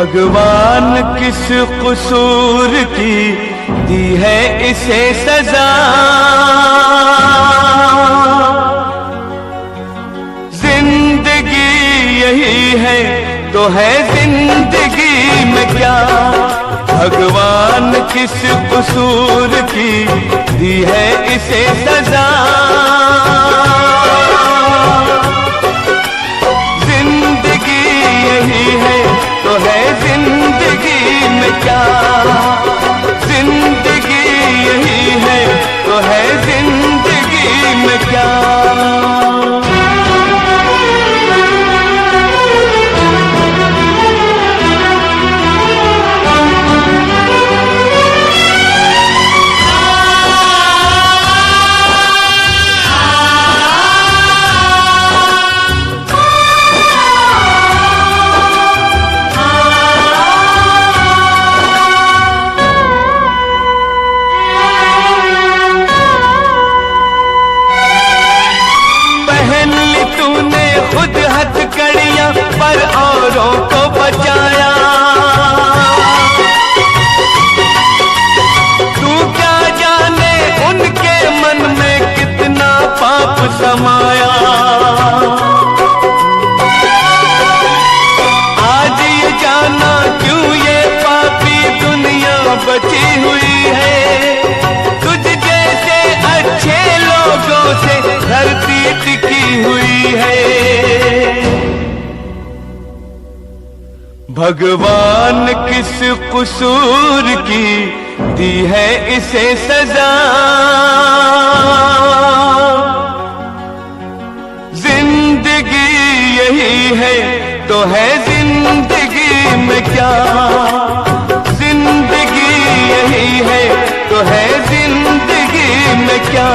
भगवान किस कसूर की दी है इसे सजा। जिंदगी यही है तो है जिंदगी में क्या, भगवान किस कसूर की दी है इसे सजा। जिंदगी यही है तो है जिंदगी में क्या, जिंदगी यही है तो है जिंदगी में क्या। खुद हथकड़ियां पर औरों को बचाया, तू क्या जाने उनके मन में कितना पाप समाया। आज ये जाना क्यों ये पापी दुनिया बची हुई है, तुझ जैसे अच्छे लोगों से धरती टिकी हुई है। भगवान किस कसूर की दी है इसे सजा। जिंदगी यही है तो है जिंदगी में क्या, जिंदगी यही है तो है जिंदगी में क्या।